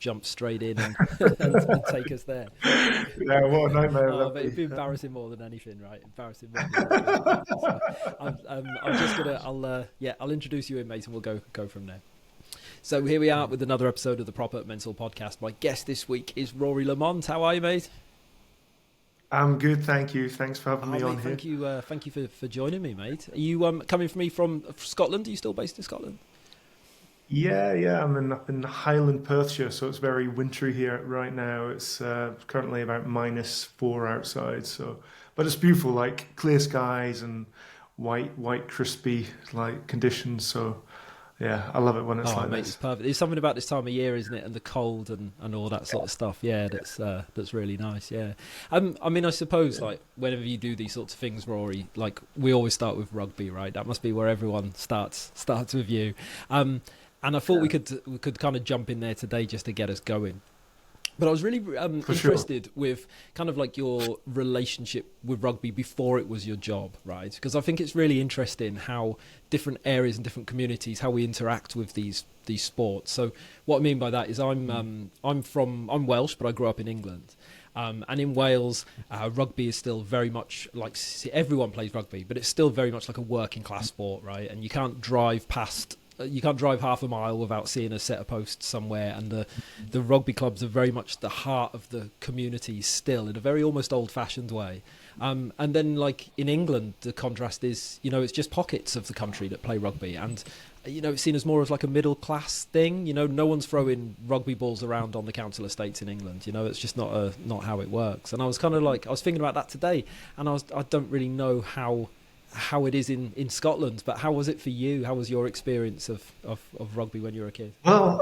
jump straight in and take us there. Yeah, what a nightmare Oh, that'd but it'd be. be embarrassing more than anything, right? Embarrassing more than anything. So I'm just gonna, I'll introduce you in, mate, and we'll go from there. So here we are with another episode of the Proper Mental Podcast. My guest this week is Rory Lamont. How are you, mate? I'm good, thank you. Thanks for having Oh, me on mate, here. thank you for joining me, mate. Are you coming from me from Scotland? Are you still based in Scotland? Yeah. Up in Highland, Perthshire, so it's very wintry here right now. It's currently about -4 outside, so but it's beautiful, like clear skies and white, crispy like conditions. So yeah, I love it when it's Oh, like mate, it's this. perfect. There's something about this time of year, isn't it? And the cold and all that sort of stuff. Yeah, that's really nice. Yeah. I mean, I suppose like whenever you do these sorts of things, Rory, like we always start with rugby, right? That must be where everyone starts with you. And I thought Yeah, we could kind of jump in there today just to get us going. But I was really for sure. interested with kind of like your relationship with rugby before it was your job, right? Because I think it's really interesting how different areas and different communities, how we interact with these sports. So what I mean by that is I'm Welsh, but I grew up in England. And in Wales, rugby is still very much like everyone plays rugby, but it's still very much like a working class sport, right? And you can't drive half a mile without seeing a set of posts somewhere, and the rugby clubs are very much the heart of the community still, in a very almost old-fashioned way. And then, like in England, the contrast is, it's just pockets of the country that play rugby, and it's seen as more as like a middle-class thing. No one's throwing rugby balls around on the council estates in England. It's just not how it works. And I was kind of like, I was thinking about that today, and I don't really know how it is in Scotland, but how was it for you? How was your experience of rugby when you were a kid? Well,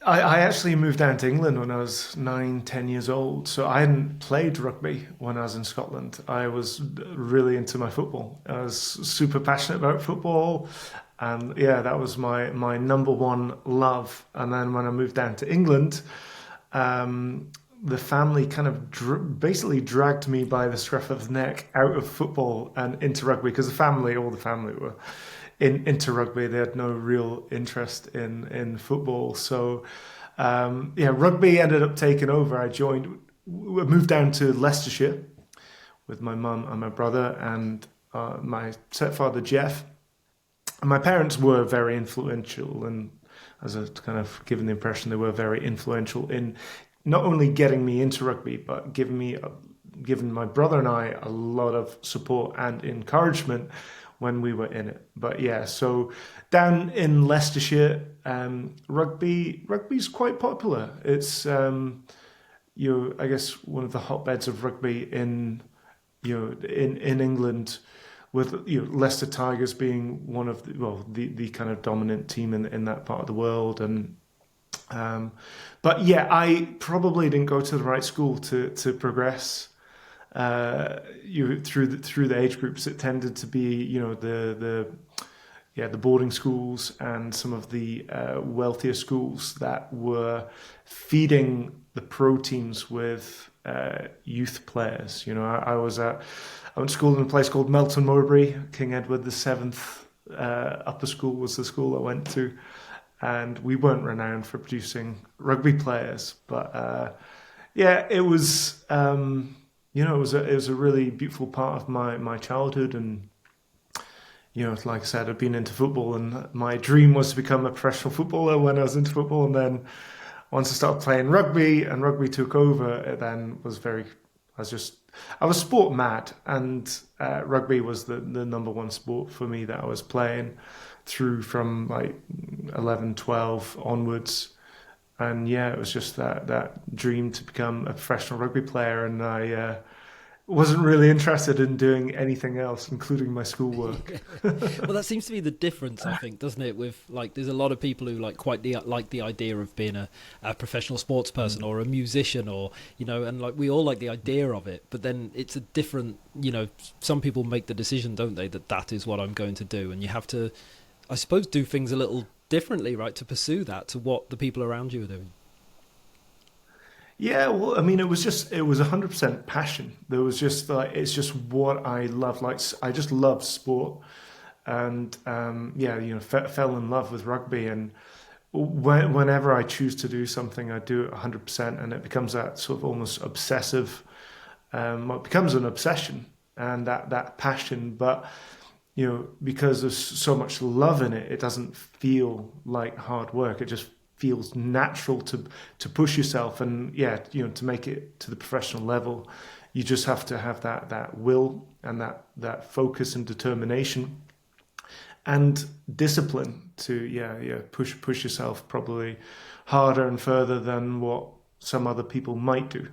I actually moved down to England when I was 9, 10 years old. So I hadn't played rugby when I was in Scotland. I was really into my football. I was super passionate about football. And yeah, that was my number one love. And then when I moved down to England, the family kind of basically dragged me by the scruff of the neck out of football and into rugby because all the family were into rugby. They had no real interest in football. So yeah, rugby ended up taking over. We moved down to Leicestershire with my mum and my brother and my stepfather Jeff. And my parents were very influential, and as a kind of given the impression, they were very influential in not only getting me into rugby, but giving my brother and I a lot of support and encouragement when we were in it. But yeah, so down in Leicestershire, rugby's quite popular. It's I guess one of the hotbeds of rugby in England, with Leicester Tigers being one of the kind of dominant team in that part of the world. And but yeah, I probably didn't go to the right school to progress through the age groups. It tended to be the boarding schools and some of the wealthier schools that were feeding the pro teams with youth players. I went to school in a place called Melton Mowbray. King Edward the 7th upper school was the school I went to, and we weren't renowned for producing rugby players. But yeah, it was it was a really beautiful part of my childhood. And like I said, I've been into football, and my dream was to become a professional footballer when I was into football. And then once I started playing rugby and rugby took over, it then was very. I was sport mad, and rugby was the number one sport for me that I was playing through from like 11, 12 onwards. And yeah, it was just that dream to become a professional rugby player, and I wasn't really interested in doing anything else, including my schoolwork. Well, that seems to be the difference, I think, doesn't it? With like, there's a lot of people who like the idea of being a professional sports person or a musician, or and like we all like the idea of it. But then it's a different, some people make the decision, don't they, that is what I'm going to do, and you have to, I suppose, do things a little differently, right, to pursue that to what the people around you are doing. Yeah, well, I mean, it was 100% passion. There was just like, it's just what I love. Like, I just love sport, and yeah, fell in love with rugby. And whenever I choose to do something, I do it 100%, and it becomes that sort of almost obsessive. It becomes an obsession and that passion, but because there's so much love in it, it doesn't feel like hard work. It just feels natural to push yourself, and to make it to the professional level, you just have to have that will and that focus and determination and discipline to push yourself probably harder and further than what some other people might do.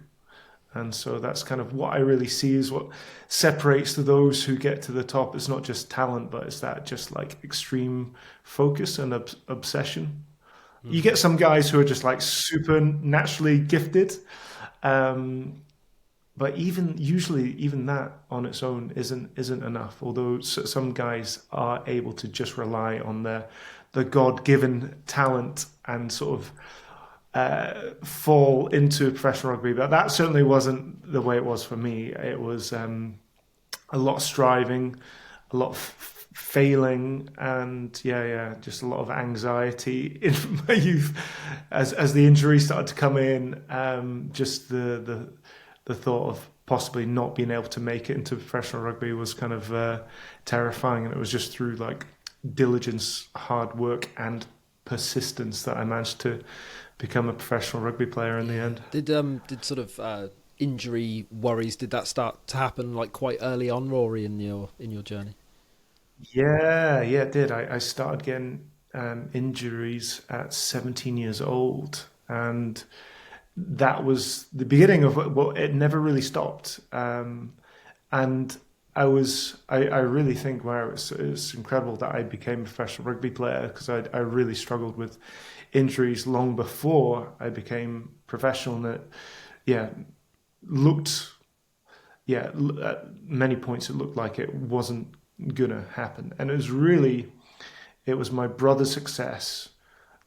And so that's kind of what I really see is what separates those who get to the top. It's not just talent, but it's that just like extreme focus and obsession. You get some guys who are just like super naturally gifted, but even that on its own isn't enough. Although some guys are able to just rely on the God-given talent and sort of fall into professional rugby, but that certainly wasn't the way it was for me. It was a lot of striving, a lot of failing, and just a lot of anxiety in my youth as the injuries started to come in. Just the thought of possibly not being able to make it into professional rugby was kind of terrifying, and it was just through like diligence, hard work, and persistence that I managed to become a professional rugby player in the end. Did sort of injury worries, did that start to happen like quite early on, Rory, in your journey? Yeah, it did. I started getting injuries at 17 years old, and that was the beginning of it never really stopped. And I really think, wow, it's incredible that I became a professional rugby player, because I really struggled with injuries long before I became professional, and it, yeah, looked, at many points it looked like it wasn't gonna happen. And it was my brother's success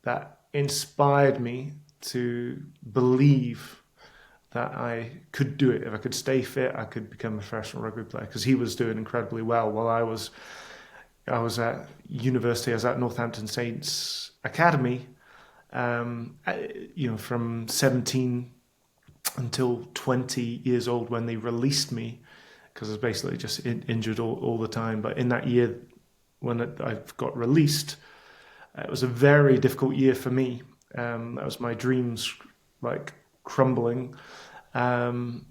that inspired me to believe that I could do it. If I could stay fit, I could become a professional rugby player, because he was doing incredibly well while I was at university. I was at Northampton Saints Academy, from 17 until 20 years old when they released me, because I was basically just injured all the time. But in that year when I got released, it was a very difficult year for me. That was my dreams like crumbling, and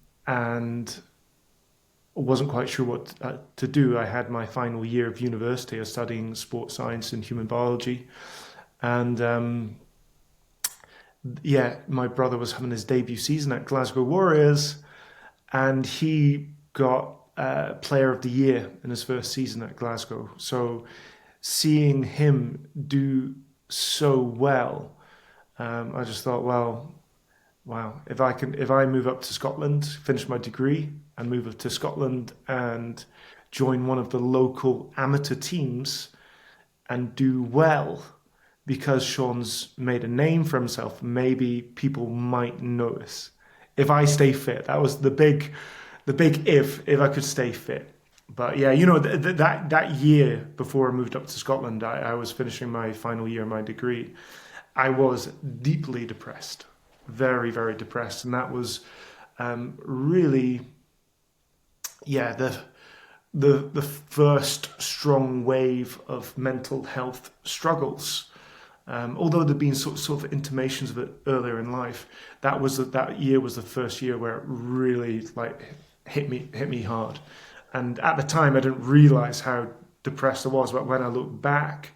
wasn't quite sure what to do. I had my final year of university. I was studying sports science and human biology, and my brother was having his debut season at Glasgow Warriors, and he got Player of the Year in his first season at Glasgow. So seeing him do so well, I just thought, well, wow, if I move up to Scotland, finish my degree, and move up to Scotland and join one of the local amateur teams and do well, because Sean's made a name for himself, maybe people might notice if I stay fit. That was the big if I could stay fit. But yeah, that year before I moved up to Scotland, I was finishing my final year of my degree. I was deeply depressed, very, very depressed, and that was really, the first strong wave of mental health struggles. Although there'd been sort of intimations of it earlier in life, that year was the first year where it really like hit me hard. And at the time, I didn't realize how depressed I was, but when I look back,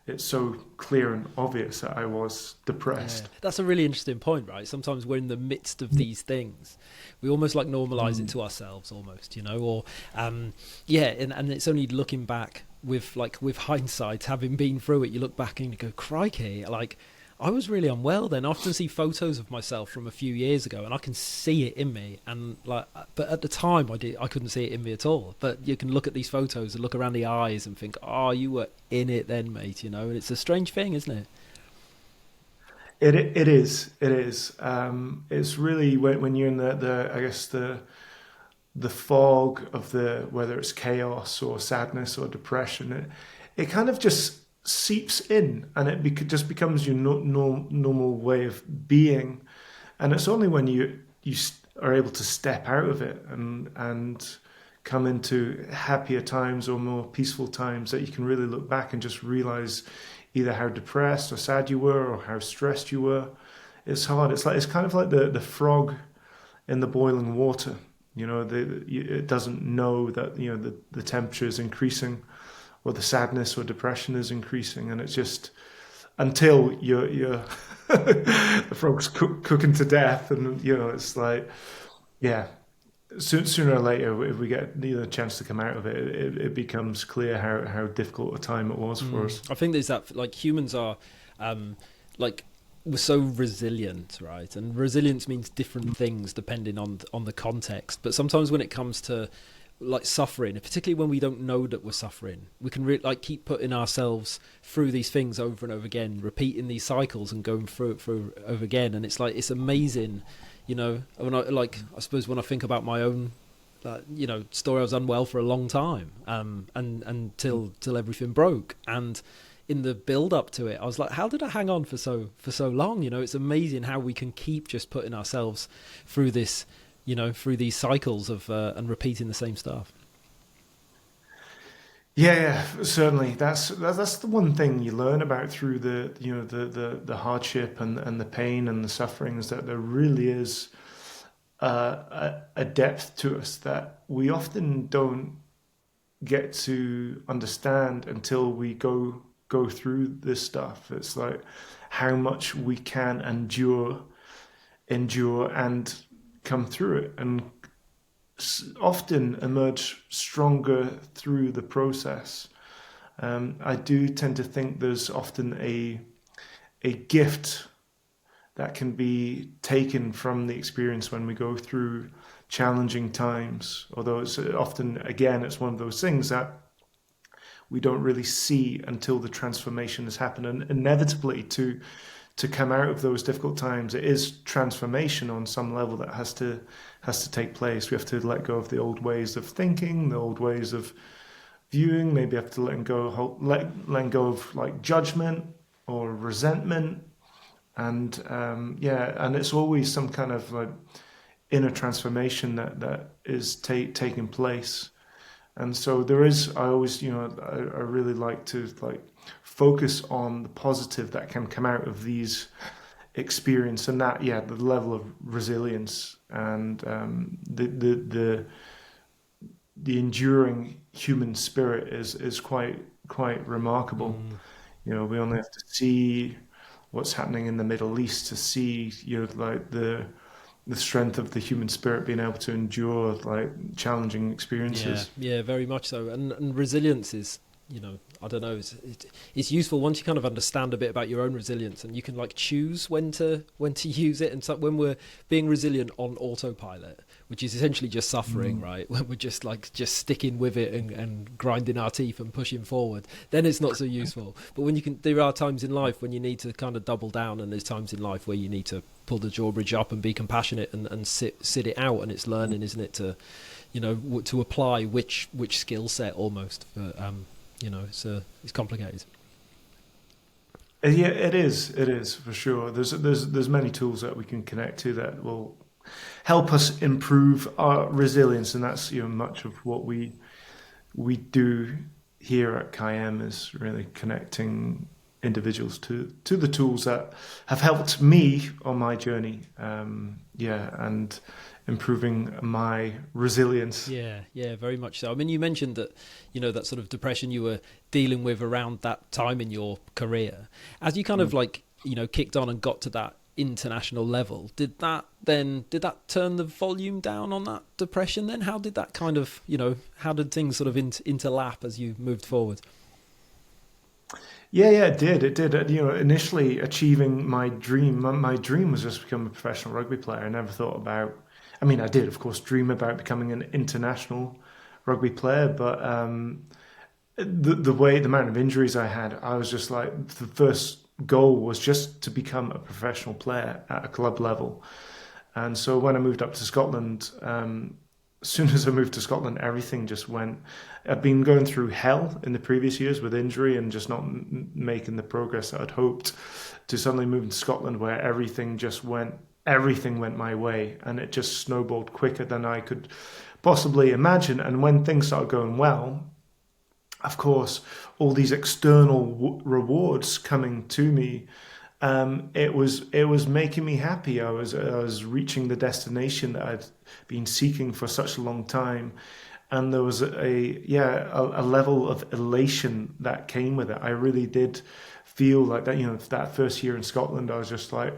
it's so clear and obvious that I was depressed. That's a really interesting point, right? Sometimes we're in the midst of these things, we almost like normalize it to ourselves, almost, or and it's only looking back with hindsight, having been through it, you look back and you go, crikey, like I was really unwell then. I often see photos of myself from a few years ago, and I can see it in me. And but at the time, I couldn't see it in me at all. But you can look at these photos and look around the eyes and think, oh, you were in it then, mate. And it's a strange thing, isn't it? It is. It is. It's really when you're in the I guess the fog of whether it's chaos or sadness or depression. It kind of just seeps in, and just becomes your normal way of being. And it's only when you are able to step out of it and come into happier times or more peaceful times that you can really look back and just realize either how depressed or sad you were or how stressed you were. It's hard. It's kind of like the frog in the boiling water. It doesn't know that the temperature is increasing, or the sadness or depression is increasing, and it's just until you're the frog's cooking to death, and it's like, yeah. Sooner or later, if we get a chance to come out of it, it becomes clear how difficult a time it was for us. I think there's that, like, humans are, like, we're so resilient, right? And resilience means different things depending on the context. But sometimes when it comes to like suffering, particularly when we don't know that we're suffering, we can like keep putting ourselves through these things over and over again, repeating these cycles and going through over again. And it's like, it's amazing, when I suppose when I think about my own story, I was unwell for a long time, and until everything broke. And in the build up to it, I was like, how did I hang on for so long? It's amazing how we can keep just putting ourselves through this, through these cycles of and repeating the same stuff. Yeah, certainly. That's the one thing you learn about through the hardship and the pain and the suffering, is that there really is a depth to us that we often don't get to understand until we go through this stuff. It's like how much we can endure and come through it, and often emerge stronger through the process. I do tend to think there's often a gift that can be taken from the experience when we go through challenging times. Although it's often, again, it's one of those things that we don't really see until the transformation has happened. And inevitably, to come out of those difficult times, it is transformation on some level that has to take place. We have to let go of the old ways of thinking, the old ways of viewing. Maybe have to let go of like judgment or resentment, and and it's always some kind of like inner transformation that is taking place. And so there is, I always, I really like to like focus on the positive that can come out of these experience, and that, the level of resilience and the enduring human spirit is quite remarkable. We only have to see what's happening in the Middle East to see, like the strength of the human spirit being able to endure like challenging experiences. Yeah, very much so. And resilience is, I don't know, it's useful once you kind of understand a bit about your own resilience, and you can like choose when to use it. And so when we're being resilient on autopilot, which is essentially just suffering, right? When we're just sticking with it and grinding our teeth and pushing forward, then it's not so useful. But when there are times in life when you need to kind of double down, and there's times in life where you need to pull the drawbridge up and be compassionate and sit it out. And it's learning, isn't it, to to apply which skill set almost for, it's complicated. Yeah, it is. It is for sure. There's many tools that we can connect to that will help us improve our resilience, and that's much of what we do here at CAIM, is really connecting individuals to the tools that have helped me on my journey. And improving my resilience. Yeah, very much so. I mean, you mentioned that, that sort of depression you were dealing with around that time in your career. As you kind of like, kicked on and got to that international level, did that turn the volume down on that depression then? How did that kind of, how did things sort of interlap as you moved forward? Yeah, it did. It did. Initially achieving my dream. My dream was just to become a professional rugby player. I never thought about. I mean, I did, of course, dream about becoming an international rugby player, but the amount of injuries I had, I was just like, the first goal was just to become a professional player at a club level. And so when I moved up to Scotland, as soon as I moved to Scotland, everything just went. I'd been going through hell in the previous years with injury and just not making the progress that I'd hoped. To suddenly move to Scotland, where everything went my way, and it just snowballed quicker than I could possibly imagine. And when things started going well, of course, all these external rewards coming to me, it was making me happy. I was reaching the destination that I'd been seeking for such a long time, and there was a level of elation that came with it. I really did feel like that. That first year in Scotland, I was just like,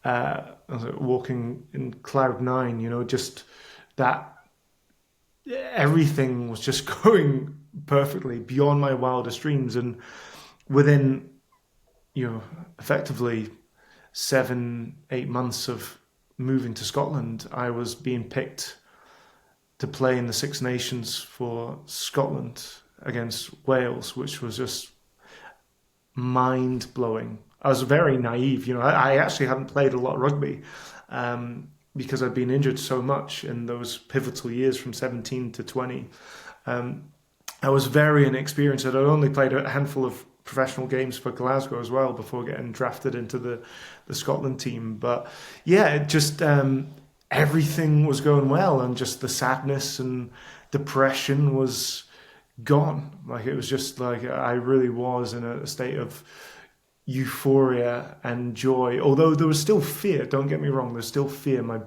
I was like walking in cloud nine. Just that everything was just going perfectly beyond my wildest dreams, and within effectively 7-8 months of moving to Scotland, I was being picked to play in the Six Nations for Scotland against Wales, which was just mind blowing. I was very naive. I actually hadn't played a lot of rugby because I'd been injured so much in those pivotal years from 17 to 20. I was very inexperienced. I'd only played a handful of professional games for Glasgow as well before getting drafted into the Scotland team. But yeah, it just everything was going well, and just the sadness and depression was gone. Like, it was just like I really was in a state of euphoria and joy. Although there was still fear, don't get me wrong, there's still fear. My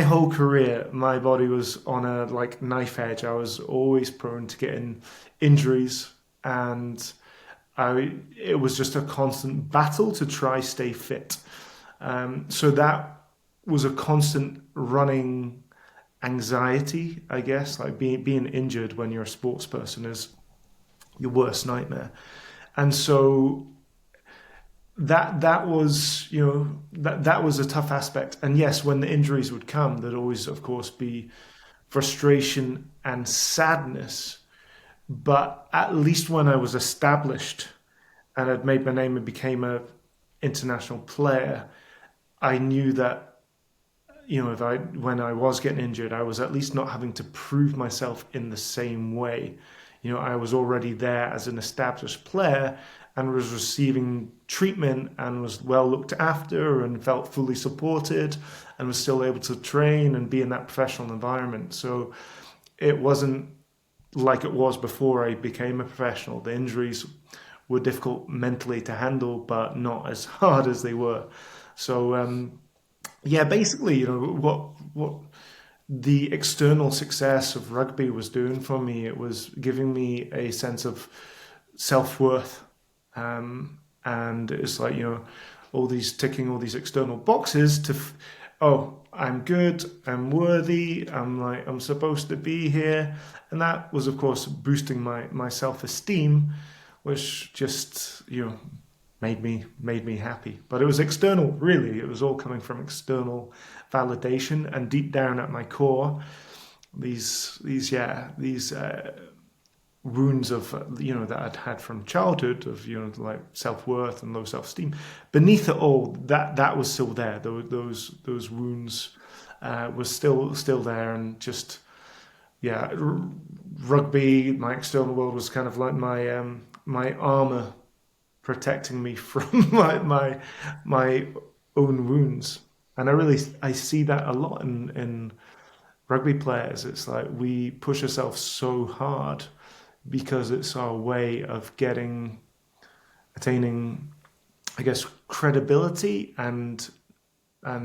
whole career, my body was on a knife edge. I was always prone to getting injuries, and it was just a constant battle to try stay fit. So that was a constant running anxiety, I guess. Like being injured when you're a sports person is your worst nightmare. And so that was that was a tough aspect. And yes, when the injuries would come, there'd always, of course, be frustration and sadness. But at least when I was established and had made my name and became a international player, I knew that when I was getting injured, I was at least not having to prove myself in the same way. I was already there as an established player and was receiving treatment and was well looked after and felt fully supported and was still able to train and be in that professional environment. So it wasn't like it was before I became a professional. The injuries were difficult mentally to handle, but not as hard as they were. So basically, what the external success of rugby was doing for me, it was giving me a sense of self-worth. And it's like, ticking all these external boxes I'm good, I'm worthy, I'm supposed to be here. And that was, of course, boosting my self-esteem, which just, made me happy. But it was external, really. It was all coming from external validation, and deep down at my core, these wounds of that I'd had from childhood of like self-worth and low self-esteem. Beneath it all, that was still there. Those wounds was still there, and just rugby, my external world, was kind of like my armor protecting me from my own wounds. And I see that a lot in rugby players. It's like we push ourselves so hard because it's our way of attaining, I guess, credibility and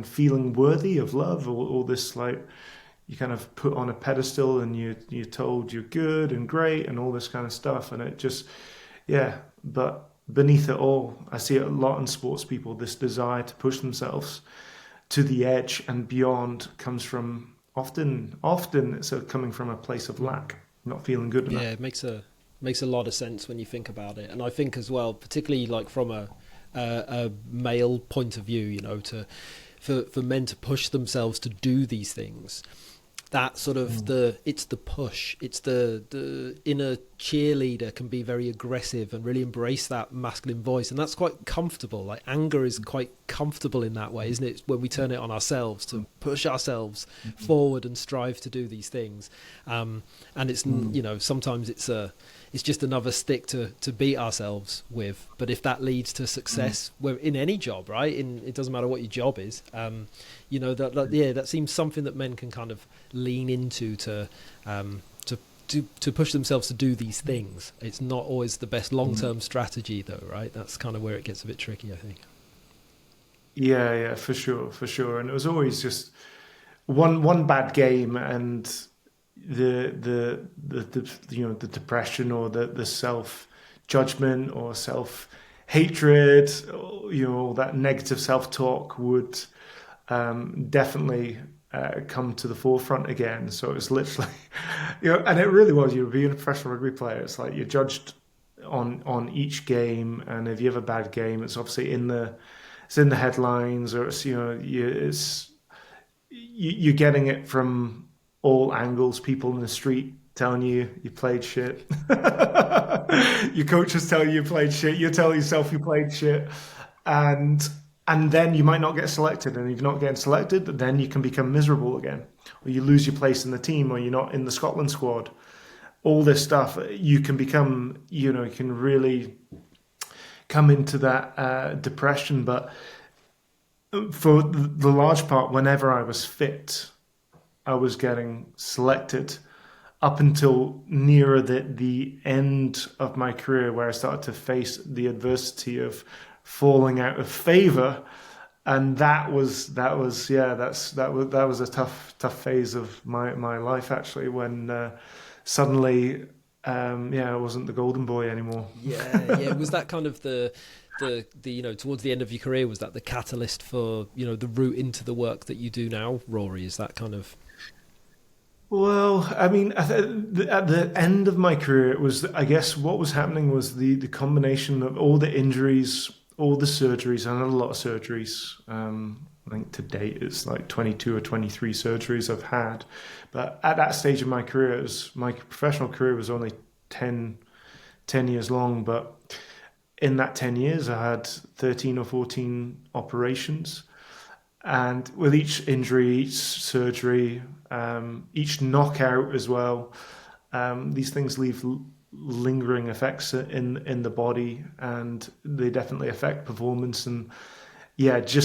feeling worthy of love. All this, like, you kind of put on a pedestal and you're told you're good and great and all this kind of stuff. And it just, but beneath it all, I see it a lot in sports people. This desire to push themselves to the edge and beyond comes from often it's coming from a place of lack, not feeling good enough. Yeah, it makes a lot of sense when you think about it. And I think as well, particularly like from a male point of view, for men to push themselves to do these things, that sort of it's the push, it's the inner cheerleader can be very aggressive and really embrace that masculine voice, and that's quite comfortable. Like anger is quite comfortable in that way, isn't it, when we turn it on ourselves to push ourselves forward and strive to do these things. And it's sometimes it's just another stick to beat ourselves with. But if that leads to success, in any job, right? It doesn't matter what your job is. That seems something that men can kind of lean into to push themselves to do these things. It's not always the best long-term strategy, though, right? That's kind of where it gets a bit tricky, I think. Yeah, for sure. And it was always just one bad game, and the the depression, or the self judgment or self hatred, that negative self talk would definitely come to the forefront again. So it was literally, and it really was. Being a professional rugby player, it's like you're judged on each game, and if you have a bad game, it's obviously in the headlines, or it's you're getting it from all angles. People in the street telling you played shit. Your coaches tell you played shit. You tell yourself you played shit, and then you might not get selected. And if you're not getting selected, then you can become miserable again, or you lose your place in the team, or you're not in the Scotland squad. All this stuff, you can become, you can really come into that depression. But for the large part, whenever I was fit, I was getting selected, up until nearer the end of my career, where I started to face the adversity of falling out of favour. And that was a tough phase of my life, actually, when suddenly I wasn't the golden boy anymore. Yeah. Was that kind of the towards the end of your career, was that the catalyst for the route into the work that you do now, Rory? Is that kind of... Well, I mean, at the end of my career, it was, I guess, what was happening was the combination of all the injuries, all the surgeries. I had a lot of surgeries. I think to date it's like 22 or 23 surgeries I've had. But at that stage of my career, my professional career was only 10 years long. But in that 10 years, I had 13 or 14 operations. And with each injury, each surgery, each knockout as well, these things leave lingering effects in the body, and they definitely affect performance. And it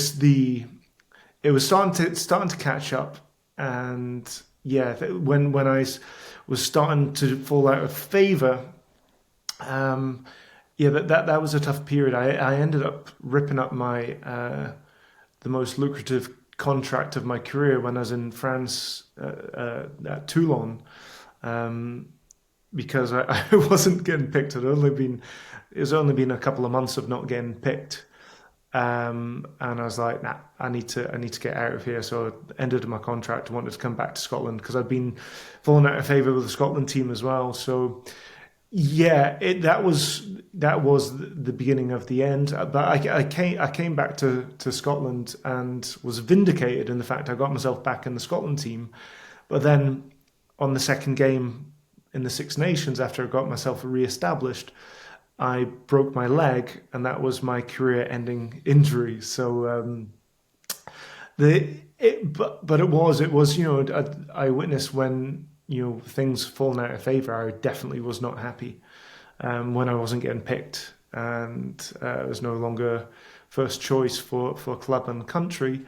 was starting to catch up. And when I was starting to fall out of favour, that was a tough period. I ended up ripping up my the most lucrative contract of my career when I was in France at Toulon, because I wasn't getting picked. It was only been a couple of months of not getting picked, and I was like, nah, I need to get out of here. So I ended my contract. I wanted to come back to Scotland because I'd been falling out of favour with the Scotland team as well. So that was the beginning of the end. But I came back to Scotland and was vindicated in the fact I got myself back in the Scotland team. But then on the second game in the Six Nations, after I got myself re-established, I broke my leg, and that was my career-ending injury. So it was I witnessed when things falling out of favour. I definitely was not happy when I wasn't getting picked, and I was no longer first choice for club and country.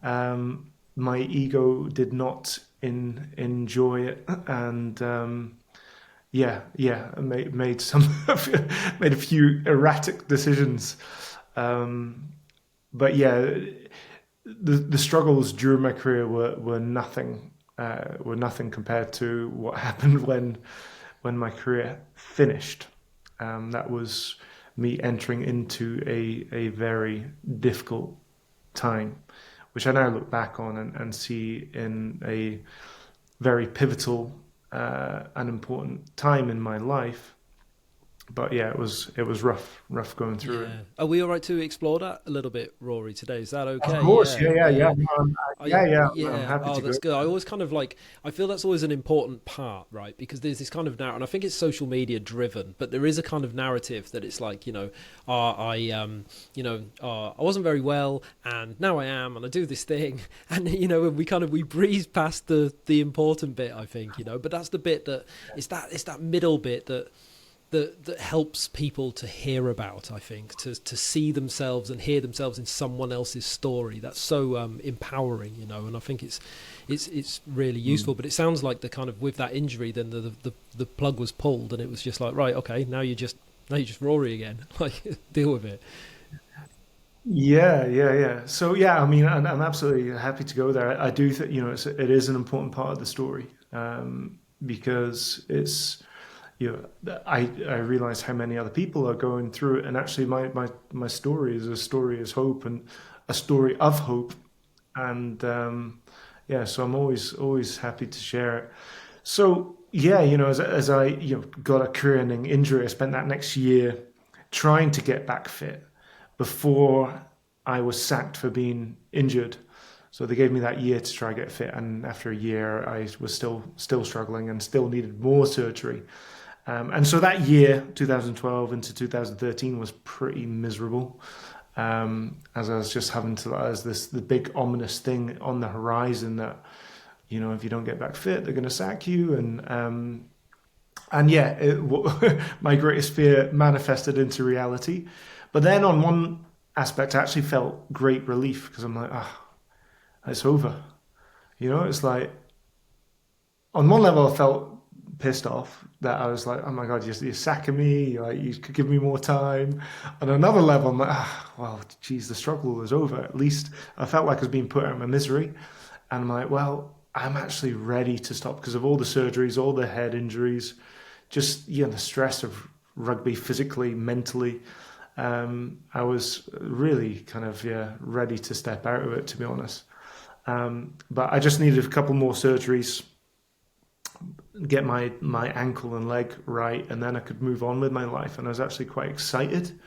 My ego did not enjoy it, and made made a few erratic decisions. But the struggles during my career were nothing. Were nothing compared to what happened when my career finished. That was me entering into a very difficult time, which I now look back on and see in a very pivotal and important time in my life. But yeah, it was rough going through it. Yeah. Are we all right to explore that a little bit, Rory, today? Is that Of okay? course, Yeah, yeah, yeah, yeah. yeah. No, I yeah, yeah. I'm yeah. happy Oh, to go. that's good. I always kind of like. I feel that's always an important part, right? Because there's this kind of narrative, and I think it's social media driven. But there is a kind of narrative that it's like, I wasn't very well, and now I am, and I do this thing, and we breeze past the important bit. I think but that's the bit that it's that middle bit that helps people to hear about. I think to see themselves and hear themselves in someone else's story. That's so empowering, and I think it's really useful. Mm. But it sounds like the kind of with that injury, then the plug was pulled, and it was just like, right, okay, now you're just Rory again. Like, deal with it. Yeah, yeah, yeah. So yeah, I mean, I'm absolutely happy to go there. I do think it is an important part of the story, because I realize how many other people are going through it, and actually, my story is a story is hope and a story of hope, and yeah, so I'm always happy to share it. So yeah, as I got a career-ending injury, I spent that next year trying to get back fit before I was sacked for being injured. So they gave me that year to try to get fit, and after a year, I was still struggling and still needed more surgery. And so that year, 2012 into 2013, was pretty miserable. As I was just having to, as the big ominous thing on the horizon that if you don't get back fit, they're going to sack you, and yeah, my greatest fear manifested into reality. But then on one aspect, I actually felt great relief because I'm like, ah, it's over. It's like on one level, I felt pissed off that I was like, oh my God, you're sacking me. Like, you could give me more time. On another level, I'm like, ah, well, geez, the struggle is over. At least I felt like I was being put out of my misery. And I'm like, well, I'm actually ready to stop because of all the surgeries, all the head injuries, just the stress of rugby physically, mentally. I was really kind of ready to step out of it, to be honest. But I just needed a couple more surgeries, get my ankle and leg right, and then I could move on with my life. And I was actually quite excited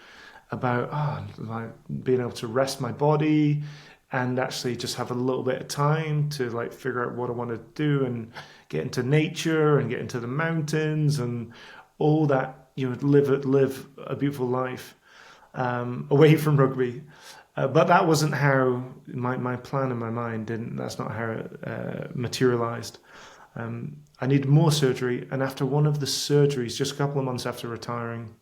about like being able to rest my body and actually just have a little bit of time to like figure out what I want to do and get into nature and get into the mountains and all that, live a beautiful life away from rugby. But that wasn't how my plan in my mind didn't. That's not how it materialized. I needed more surgery, and after one of the surgeries, just a couple of months after retiring,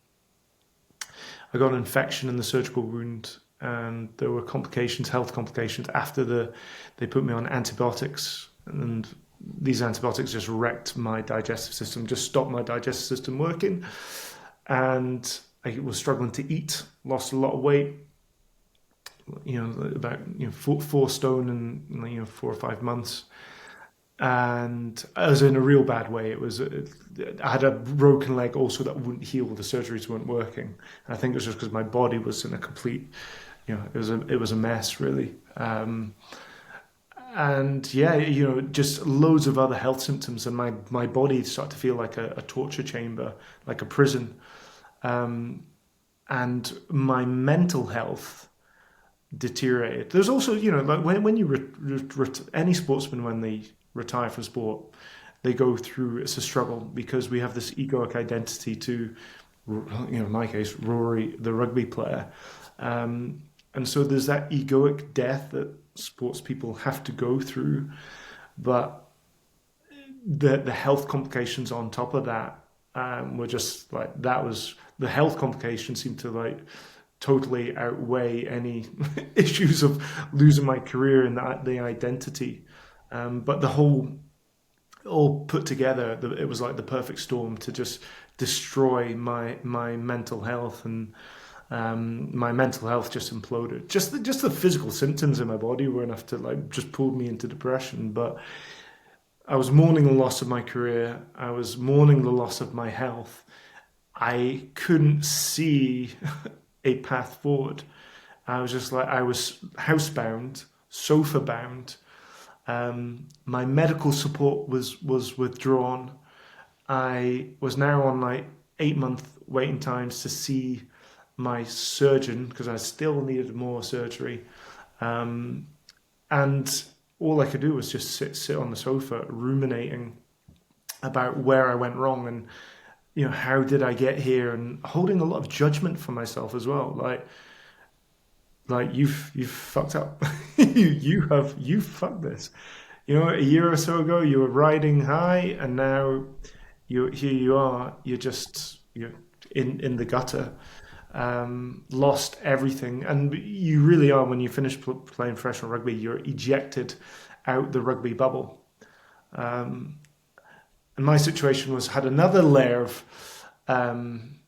I got an infection in the surgical wound, and there were complications, health complications after they put me on antibiotics, and these antibiotics just wrecked my digestive system, just stopped my digestive system working, and I was struggling to eat, lost a lot of weight, about 4 stone in 4 or 5 months, and I was in a real bad way. I had a broken leg also that wouldn't heal. The surgeries weren't working. And I think it was just because my body was in a complete, it was a mess really. And yeah, just loads of other health symptoms, and my body started to feel like a torture chamber, like a prison. Um, and my mental health deteriorated. There's also, like when you any sportsman when they retire from sport, they go through it's a struggle because we have this egoic identity to, in my case, Rory, the rugby player, and so there's that egoic death that sports people have to go through, but the health complications on top of that were just like that was the health complications seemed to like totally outweigh any issues of losing my career and the identity. But the whole, all put together, it was like the perfect storm to just destroy my mental health, and my mental health just imploded. Just the physical symptoms in my body were enough to like just pull me into depression. But I was mourning the loss of my career. I was mourning the loss of my health. I couldn't see a path forward. I was just like, I was housebound, sofa bound. My medical support was withdrawn. I was now on like 8 month waiting times to see my surgeon because I still needed more surgery. Um, and all I could do was just sit on the sofa ruminating about where I went wrong and how did I get here, and holding a lot of judgment for myself as well. Like you've fucked up. You fucked this. A year or so ago you were riding high, and now you are. You're in the gutter. Lost everything, and you really are. When you finish playing professional rugby, you're ejected out the rugby bubble. Um, and my situation was had um,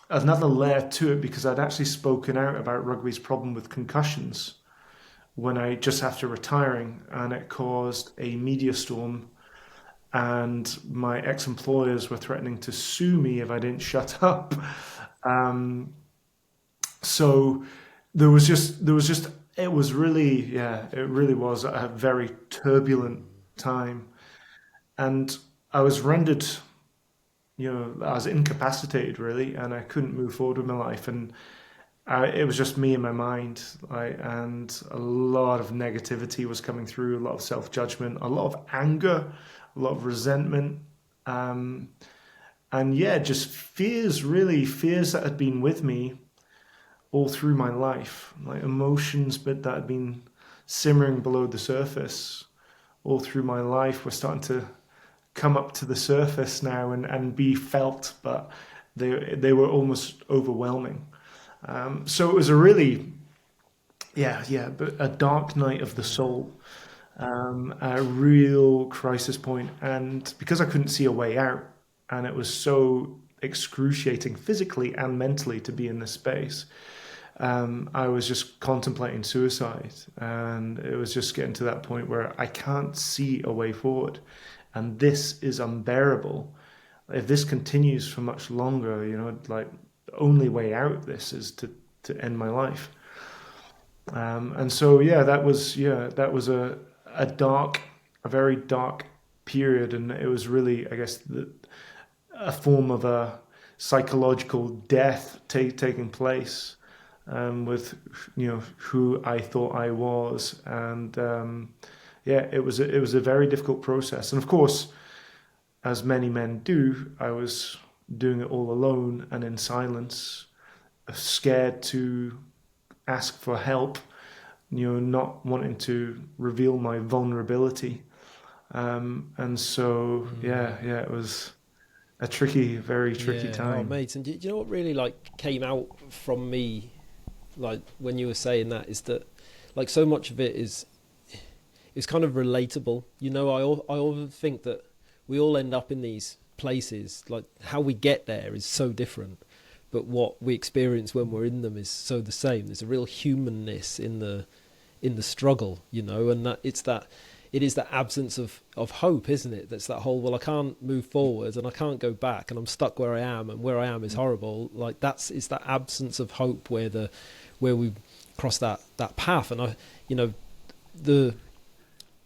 another layer to it because I'd actually spoken out about rugby's problem with concussions when I just after retiring, and it caused a media storm. And my ex-employers were threatening to sue me if I didn't shut up. Um, so there was just it was really, yeah, it really was a very turbulent time, and I was rendered, I was incapacitated really, and I couldn't move forward with my life, and it was just me and my mind, and a lot of negativity was coming through, a lot of self-judgment, a lot of anger, a lot of resentment, um, and yeah, just fears that had been with me all through my life, like emotions, but that had been simmering below the surface all through my life were starting to come up to the surface now and be felt, but they were almost overwhelming. So it was a really, yeah, but a dark night of the soul, a real crisis point, and because I couldn't see a way out, and it was so excruciating physically and mentally to be in this space. I was just contemplating suicide, and it was just getting to that point where I can't see a way forward, and this is unbearable. If this continues for much longer, like the only way out of this is to end my life. And so that was a very dark period, and it was really, I guess, a form of a psychological death taking place, with who I thought I was, and yeah, it was a very difficult process, and of course, as many men do, I was doing it all alone and in silence, scared to ask for help, not wanting to reveal my vulnerability, and so yeah, it was a tricky, very tricky Yeah. Oh, time. mate. And do you know what really like came out from me, like when you were saying that, is that like so much of it is kind of relatable. I often think that we all end up in these places. Like how we get there is so different, but what we experience when we're in them is so the same. There's a real humanness in the struggle, and that it is that absence of hope, isn't it? That's that whole, well, I can't move forward and I can't go back and I'm stuck where I am and where I am is horrible. Like it's that absence of hope where we cross that path. And the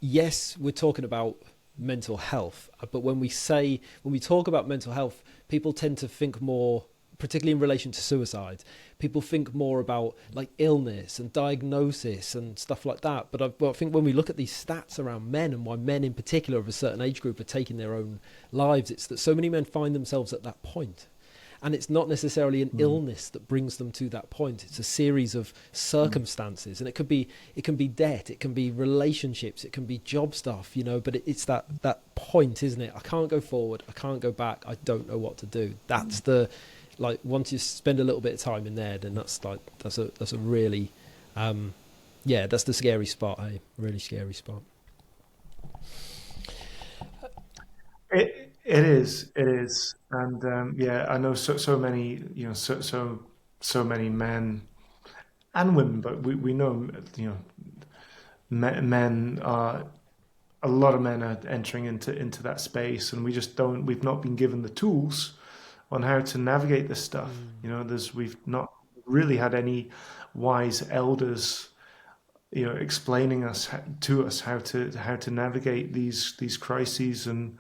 yes, we're talking about mental health, but when we talk about mental health, people tend to think more, particularly in relation to suicide, people think more about like illness and diagnosis and stuff like that. But I think when we look at these stats around men and why men in particular of a certain age group are taking their own lives, it's that so many men find themselves at that point. And it's not necessarily an Mm. illness that brings them to that point. It's a series of circumstances, and it can be debt, it can be relationships, it can be job stuff, But it's that point, isn't it? I can't go forward, I can't go back, I don't know what to do. That's the like once you spend a little bit of time in there, then that's a really that's the scary spot. Really scary spot. It is, and yeah, I know so many, so many men and women, but we know, men are a lot of men are entering into that space, and we've not been given the tools on how to navigate this stuff. We've not really had any wise elders, explaining to us how to navigate these crises, and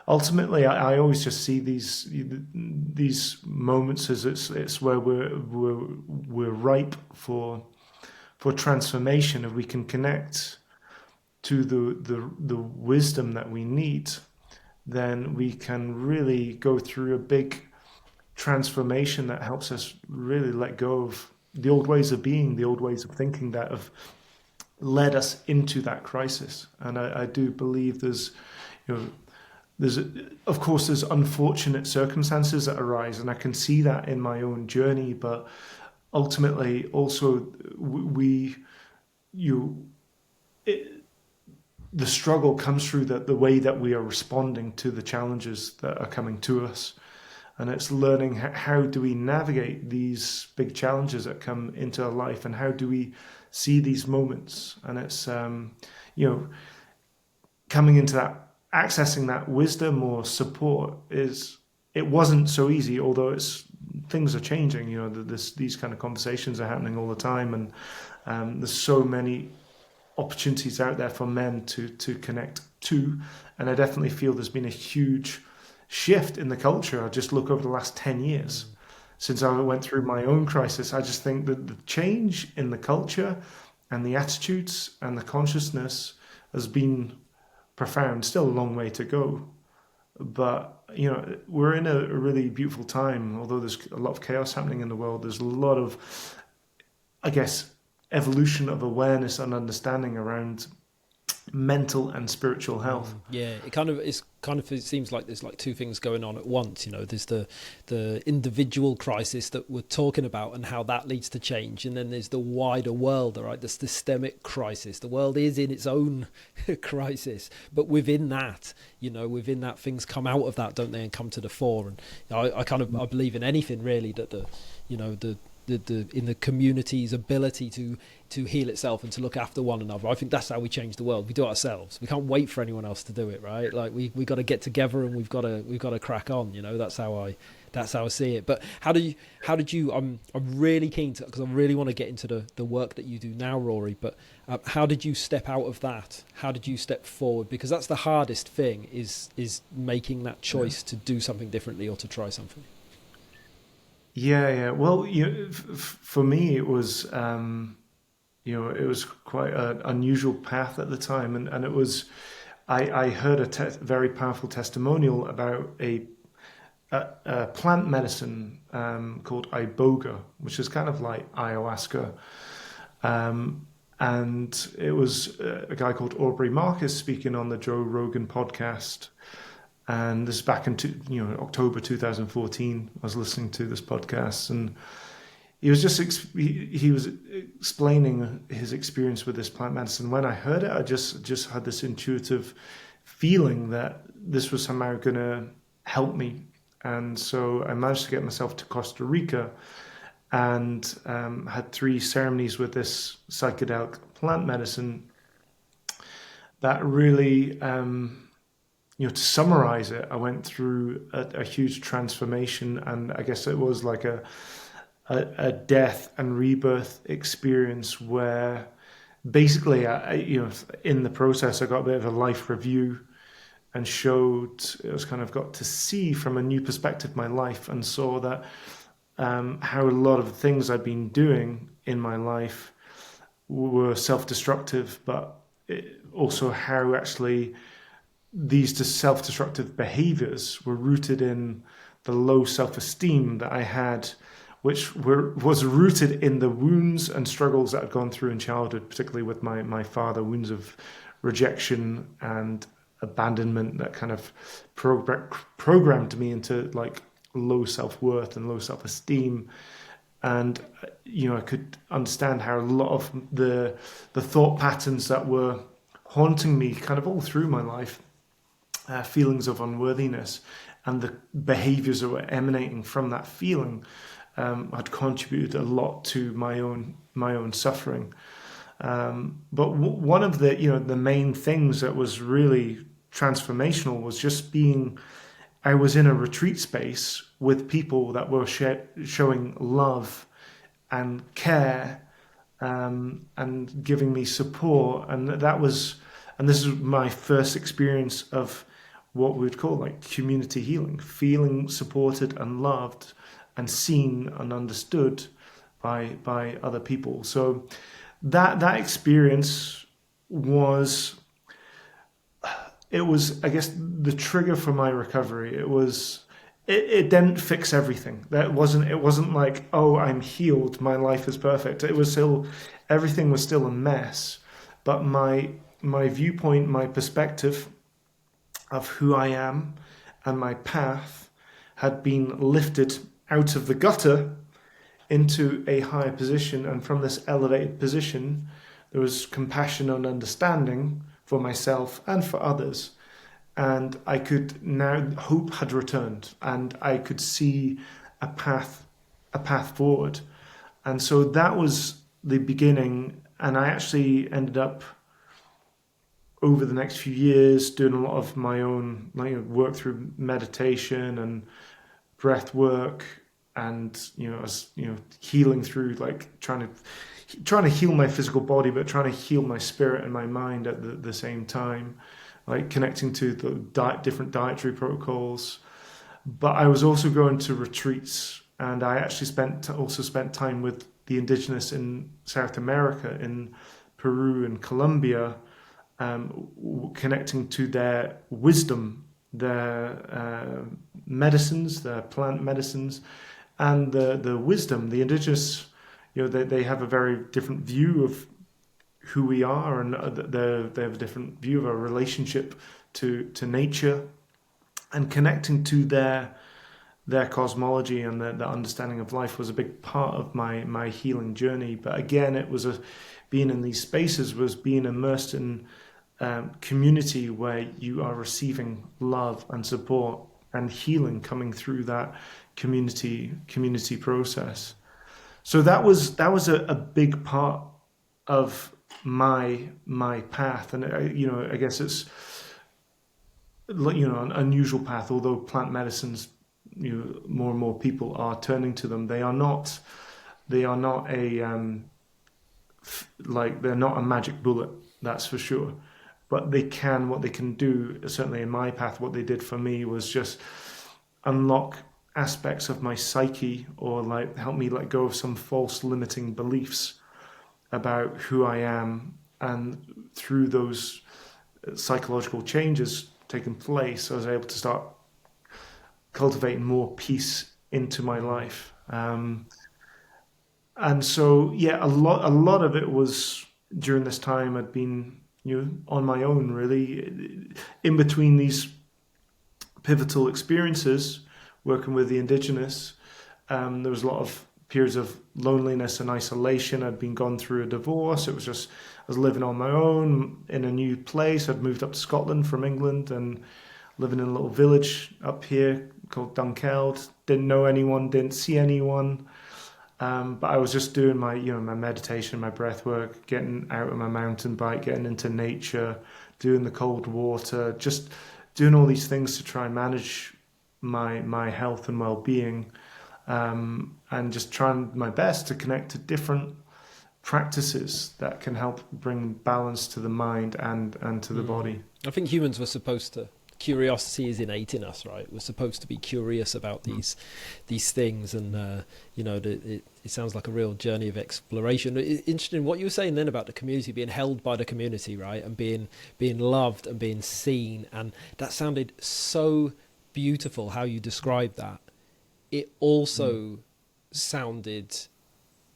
ultimately, I always just see these moments as it's where we're ripe for transformation. If we can connect to the wisdom that we need, then we can really go through a big transformation that helps us really let go of the old ways of being, the old ways of thinking that have led us into that crisis. And I do believe you know, there's, of course, there's unfortunate circumstances that arise, and I can see that in my own journey. But ultimately, also, you, it, the struggle comes through the way that we are responding to the challenges that are coming to us. And it's learning how do we navigate these big challenges that come into our life, and how do we see these moments. And it's, coming into that, accessing that wisdom or support it wasn't so easy, although things are changing. These kind of conversations are happening all the time. And there's so many opportunities out there for men to connect to. And I definitely feel there's been a huge shift in the culture. I just look over the last 10 years since I went through my own crisis. I just think that the change in the culture and the attitudes and the consciousness has been profound. Still a long way to go, but we're in a really beautiful time. Although there's a lot of chaos happening in the world, there's a lot of, I guess, evolution of awareness and understanding around mental and spiritual health. Yeah, it seems like there's like two things going on at once. There's the individual crisis that we're talking about and how that leads to change, and then there's the wider world, all right, the systemic crisis. The world is in its own crisis, but within that things come out of that, don't they, and come to the fore. And I believe in anything really that the in the community's ability to heal itself and to look after one another. I think that's how we change the world. We do it ourselves. We can't wait for anyone else to do it, right? Like we got to get together and we've got to crack on. That's how I see it. But how did you? I'm really keen to, because I really want to get into the work that you do now, Rory. But how did you step out of that? How did you step forward? Because that's the hardest thing is making that choice to do something differently or to try something. Yeah. Well, for me, it was, it was quite an unusual path at the time, and it was, I heard a very powerful testimonial about a plant medicine called Iboga, which is kind of like ayahuasca, and it was a guy called Aubrey Marcus speaking on the Joe Rogan podcast. And this is back in October 2014. I was listening to this podcast, and he was he was explaining his experience with this plant medicine. When I heard it, I just had this intuitive feeling that this was somehow going to help me. And so I managed to get myself to Costa Rica and had 3 ceremonies with this psychedelic plant medicine that really. To summarize it, I went through a huge transformation, and I guess it was like a death and rebirth experience where basically, in the process, I got a bit of a life review and got to see from a new perspective my life, and saw that how a lot of the things I'd been doing in my life were self-destructive, but also how actually these self-destructive behaviors were rooted in the low self-esteem that I had, which was rooted in the wounds and struggles that I'd gone through in childhood, particularly with my father, wounds of rejection and abandonment that kind of programmed me into like low self-worth and low self-esteem. And I could understand how a lot of the thought patterns that were haunting me kind of all through my life, feelings of unworthiness and the behaviors that were emanating from that feeling, had contributed a lot to my own suffering. But one of the main things that was really transformational was just I was in a retreat space with people that were showing love and care, and giving me support, and this is my first experience of what we would call like community healing, feeling supported and loved and seen and understood by other people. So that experience was, it was, I guess, the trigger for my recovery. It didn't fix everything. It wasn't like, oh, I'm healed, my life is perfect. It was still, everything was still a mess. But my viewpoint, my perspective of who I am and my path had been lifted out of the gutter into a higher position. And from this elevated position, there was compassion and understanding for myself and for others. And I could now, hope had returned, and I could see a path forward. And so that was the beginning. And I actually ended up, over the next few years, doing a lot of my own work through meditation and breath work, and healing through, like trying to heal my physical body, but trying to heal my spirit and my mind at the same time, like connecting to the different dietary protocols. But I was also going to retreats, and I actually spent time with the indigenous in South America, in Peru and Colombia, connecting to their wisdom, their medicines, their plant medicines, and the wisdom. The indigenous, they have a very different view of who we are, and they have a different view of our relationship to nature, and connecting to their cosmology and their understanding of life was a big part of my healing journey. But again, it was being in these spaces was being immersed in community where you are receiving love and support and healing coming through that community process. So that was a big part of my path. And I guess it's an unusual path, although plant medicines, more and more people are turning to them. They're not a magic bullet, that's for sure. But what they can do, certainly in my path, what they did for me was just unlock aspects of my psyche, or like help me let go of some false limiting beliefs about who I am. And through those psychological changes taking place, I was able to start cultivating more peace into my life. And so, yeah, a lot of it was during this time I'd been, on my own, really, in between these pivotal experiences, working with the indigenous. There was a lot of periods of loneliness and isolation. I'd been gone through a divorce. It was just, I was living on my own in a new place. I'd moved up to Scotland from England and living in a little village up here called Dunkeld. Didn't know anyone, didn't see anyone. But I was just doing my meditation, my breath work, getting out on my mountain bike, getting into nature, doing the cold water, just doing all these things to try and manage my health and well-being, and just trying my best to connect to different practices that can help bring balance to the mind and to the body. I think humans were supposed to. Curiosity is innate in us, right? We're supposed to be curious about these things, and it sounds like a real journey of exploration. Interesting what you were saying then about the community, being held by the community, right, and being loved and being seen, and that sounded so beautiful how you described that. It also sounded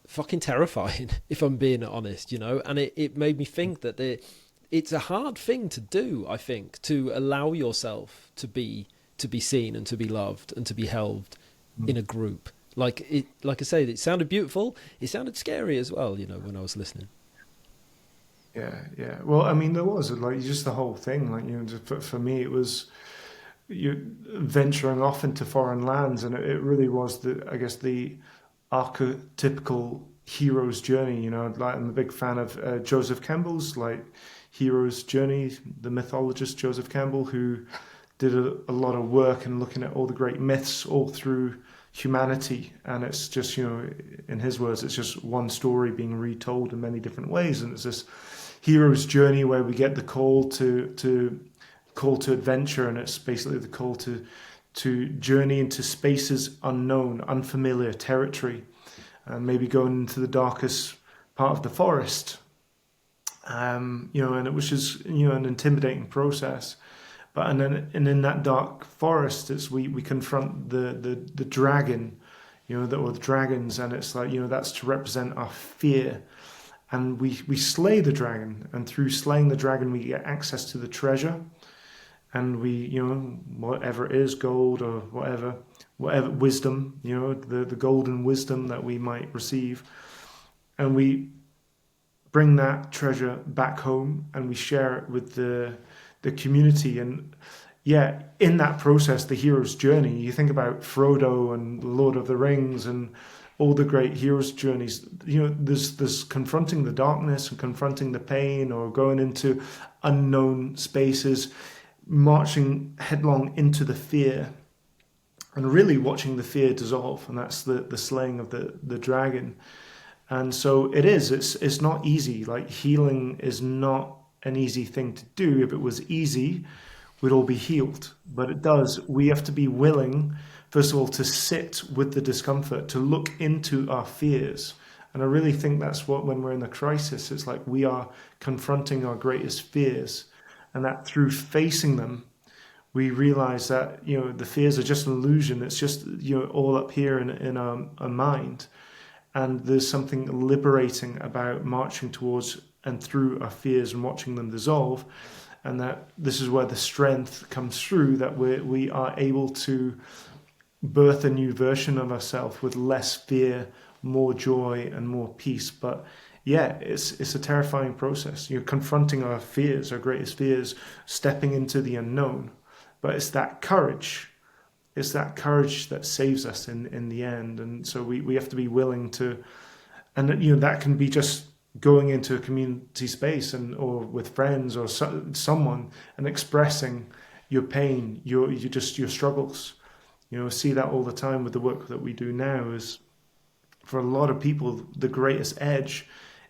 fucking terrifying, if I'm being honest, and it made me think that it's a hard thing to do, I think, to allow yourself to be seen and to be loved and to be held in a group. Like I say, it sounded beautiful. It sounded scary as well, when I was listening. Yeah. Well, I mean, there was just the whole thing. For me, it was you venturing off into foreign lands, and it really was the archetypical hero's journey. I'm a big fan of Joseph Campbell's hero's journey, the mythologist Joseph Campbell, who did a lot of work and looking at all the great myths all through humanity. And it's just, in his words, it's just one story being retold in many different ways. And it's this hero's journey where we get the call to call to adventure, and it's basically the call to journey into spaces unknown, unfamiliar territory, and maybe going into the darkest part of the forest. And it was just an intimidating process. But and in that dark forest, it's we confront the dragon, or the dragons, and it's like that's to represent our fear, and we slay the dragon, and through slaying the dragon, we get access to the treasure, and we whatever it is, gold or whatever wisdom, the golden wisdom that we might receive, and we bring that treasure back home, and we share it with the community. And yeah, in that process, the hero's journey, you think about Frodo and Lord of the Rings and all the great hero's journeys, there's confronting the darkness and confronting the pain, or going into unknown spaces, marching headlong into the fear, and really watching the fear dissolve, and that's the slaying of the dragon. And so it's not easy. Like, healing is not an easy thing to do. If it was easy, we'd all be healed. But we have to be willing, first of all, to sit with the discomfort, to look into our fears. And I really think that's what, when we're in the crisis, it's like we are confronting our greatest fears. And that through facing them, we realize that, the fears are just an illusion. It's just, all up here in our mind. And there's something liberating about marching towards and through our fears and watching them dissolve. And that this is where the strength comes through, that we are able to birth a new version of ourselves with less fear, more joy, and more peace. But yeah, it's a terrifying process. You're confronting our fears, our greatest fears, stepping into the unknown. But it's that courage. It's that courage that saves us in the end. And so we have to be willing to, and that can be just going into a community space or with friends or someone, and expressing your pain, your struggles. See that all the time with the work that we do now. Is for a lot of people, the greatest edge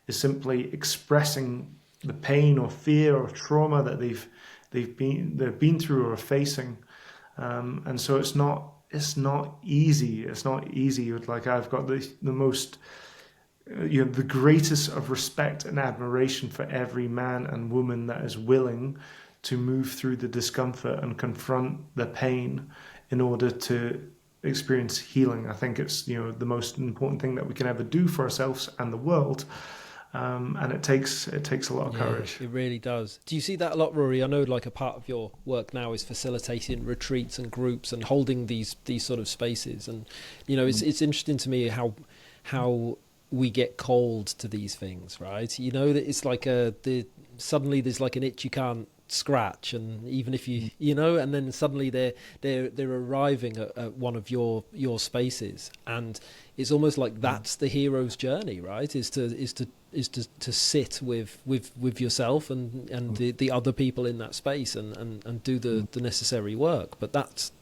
is simply expressing the pain or fear or trauma that they've been through or are facing. And so it's not easy. It's not easy. Like, I've got the most, the greatest of respect and admiration for every man and woman that is willing to move through the discomfort and confront the pain in order to experience healing. I think it's, the most important thing that we can ever do for ourselves and the world. And it takes a lot of courage. It really does. Do you see that a lot, Rory? I know, like, a part of your work now is facilitating retreats and groups and holding these sort of spaces. And it's interesting to me how we get cold to these things, right? That it's like suddenly there's like an itch you can't scratch, and even if you and then suddenly they're arriving at one of your spaces, and it's almost like that's the hero's journey, right? Is to sit with yourself and the other people in that space and do the necessary work. But that's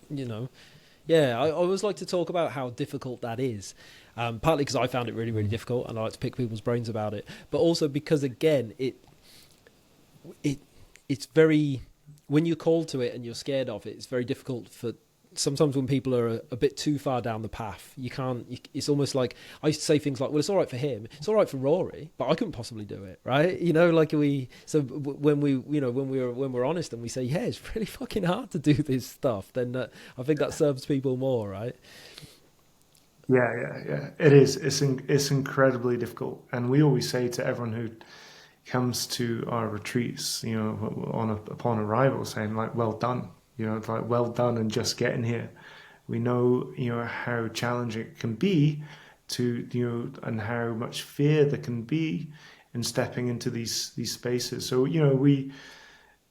I always like to talk about how difficult that is. Partly because I found it really, really difficult, and I like to pick people's brains about it, but also because, again, it's very, when you're called to it and you're scared of it, it's very difficult for sometimes when people are a bit too far down the path. It's almost like I used to say things like, well, it's all right for him, it's all right for Rory, but I couldn't possibly do it, right? When we're honest and we say, yeah, it's really fucking hard to do this stuff, then I think that serves people more, right? Yeah. It is. It's incredibly difficult, and we always say to everyone who comes to our retreats, upon arrival, saying, like, well done. It's like, well done, and just getting here. We know, how challenging it can be and how much fear there can be in stepping into these spaces. So, we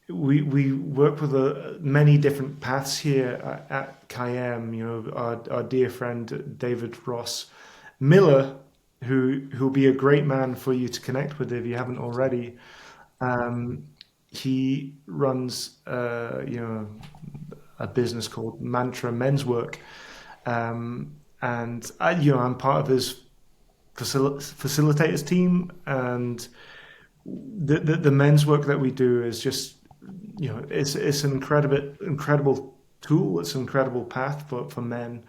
work with many different paths here at CAIM. Our dear friend David Ross Miller, who'll be a great man for you to connect with if you haven't already. He runs a business called Mantra Men's Work, and I'm part of his facilitators team, and the men's work that we do is just it's an incredible tool. It's an incredible path for men.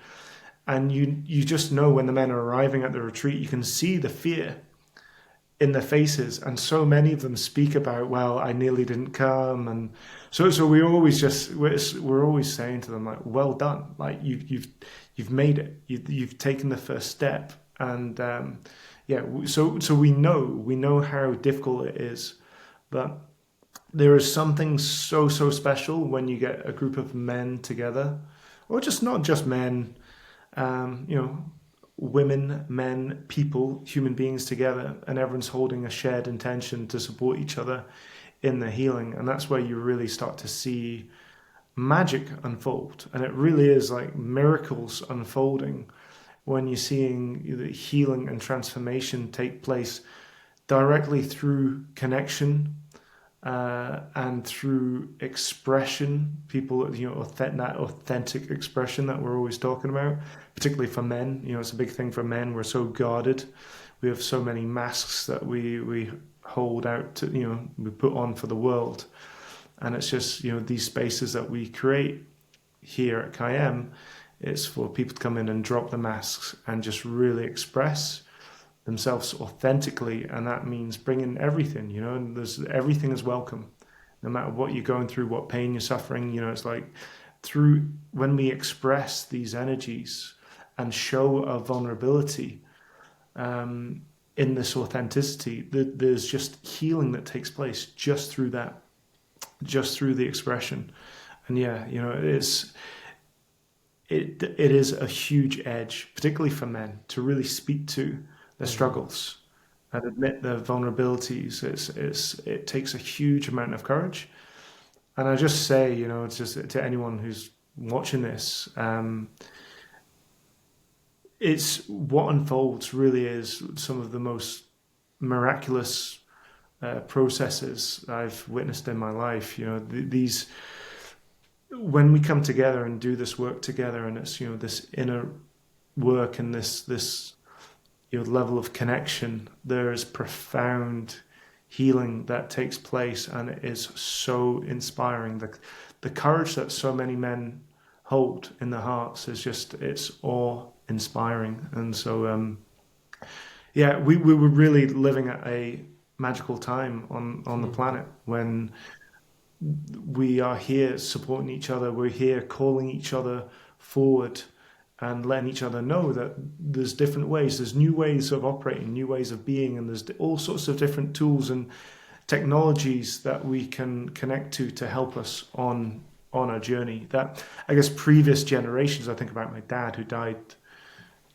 And you just know when the men are arriving at the retreat, you can see the fear in their faces, and so many of them speak about, well, I nearly didn't come, and so we always just we're always saying to them, like, well done, like you've made it, you've taken the first step, and yeah, so we know how difficult it is, but there is something so special when you get a group of men together, or just not just men, you know, women, men, people, human beings together, and everyone's holding a shared intention to support each other in the healing. And that's where you really start to see magic unfold. And it really is like miracles unfolding when you're seeing the healing and transformation take place directly through connection, and through expression, people, that authentic expression that we're always talking about, particularly for men. It's a big thing for men. We're so guarded. We have so many masks that we hold out to, we put on for the world. And it's just, these spaces that we create here at CAIM, it's for people to come in and drop the masks and just really express themselves authentically, and that means bringing everything, and everything is welcome, no matter what you're going through, what pain you're suffering. It's like through when we express these energies and show our vulnerability, in this authenticity, there's just healing that takes place just through that, just through the expression. And yeah, it is a huge edge, particularly for men, to really speak to their struggles and admit their vulnerabilities. It takes a huge amount of courage. And I just say, it's just to anyone who's watching this, it's what unfolds really is some of the most miraculous processes I've witnessed in my life. These, when we come together and do this work together, and it's this inner work and this level of connection, there is profound healing that takes place, and it is so inspiring. The courage that so many men hold in their hearts is just, it's awe-inspiring. And so, yeah, we were really living at a magical time on the planet when we are here supporting each other, we're here calling each other forward, and letting each other know that there's different ways, there's new ways of operating, new ways of being, and there's all sorts of different tools and technologies that we can connect to help us on our journey. That, I guess, previous generations, I think about my dad who died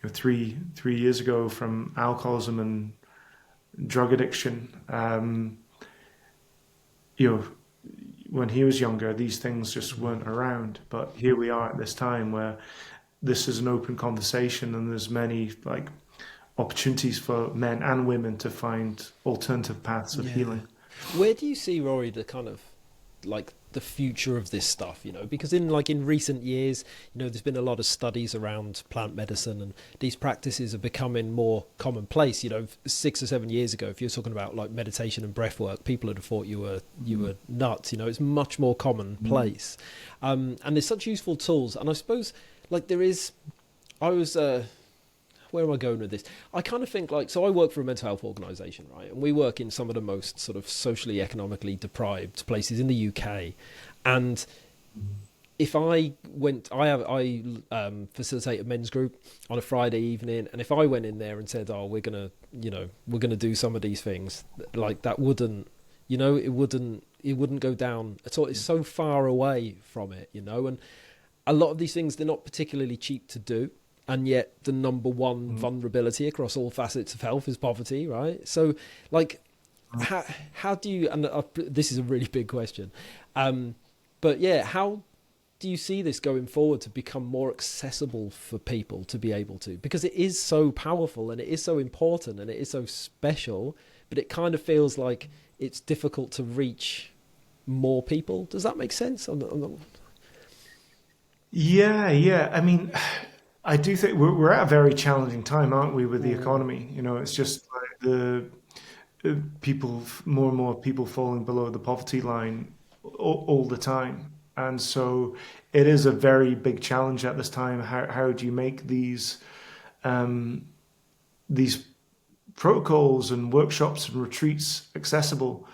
3 years ago from alcoholism and drug addiction. When he was younger, these things just weren't around. But here we are at this time where this is an open conversation, and there's many opportunities for men and women to find alternative paths of Yeah. healing. Where do you see, Rory, the kind of the future of this stuff? Because in recent years, there's been a lot of studies around plant medicine, and these practices are becoming more commonplace. 6 or 7 years ago, if you're talking about meditation and breath work, people would have thought you were nuts. It's much more commonplace, and there's such useful tools. And I suppose I was. Where am I going with this? I kind of think so I work for a mental health organisation, right? And we work in some of the most sort of socially, economically deprived places in the UK. And if I facilitate a men's group on a Friday evening, and if I went in there and said, "Oh, we're gonna do some of these things," that wouldn't, it wouldn't go down at all. It's so far away from it, and a lot of these things, they're not particularly cheap to do. And yet the number one vulnerability across all facets of health is poverty, right? So how do you, and this is a really big question, but yeah, how do you see this going forward to become more accessible for people to be able to? Because it is so powerful, and it is so important, and it is so special, but it kind of feels like it's difficult to reach more people. Does that make sense? Yeah. I mean, I do think we're at a very challenging time, aren't we, with the economy? It's just like the people, more and more people falling below the poverty line all the time. And so it is a very big challenge at this time. How do you make these protocols and workshops and retreats accessible?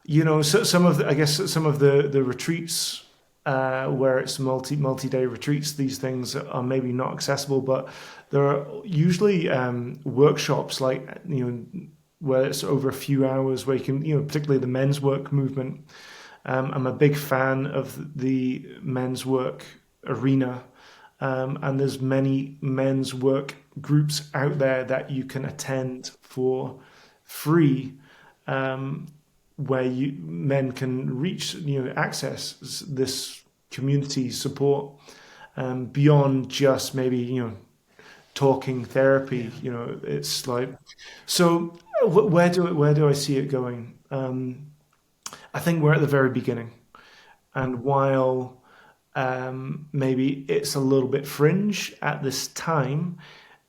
So some of I guess some of the retreats where it's multi-day retreats, these things are maybe not accessible, but there are usually workshops like where it's over a few hours where you can particularly the men's work movement. I'm a big fan of the men's work arena, and there's many men's work groups out there that you can attend for free, where men can reach, access this community support, beyond just maybe talking therapy. It's like so. Where do I see it going? I think we're at the very beginning, and while maybe it's a little bit fringe at this time,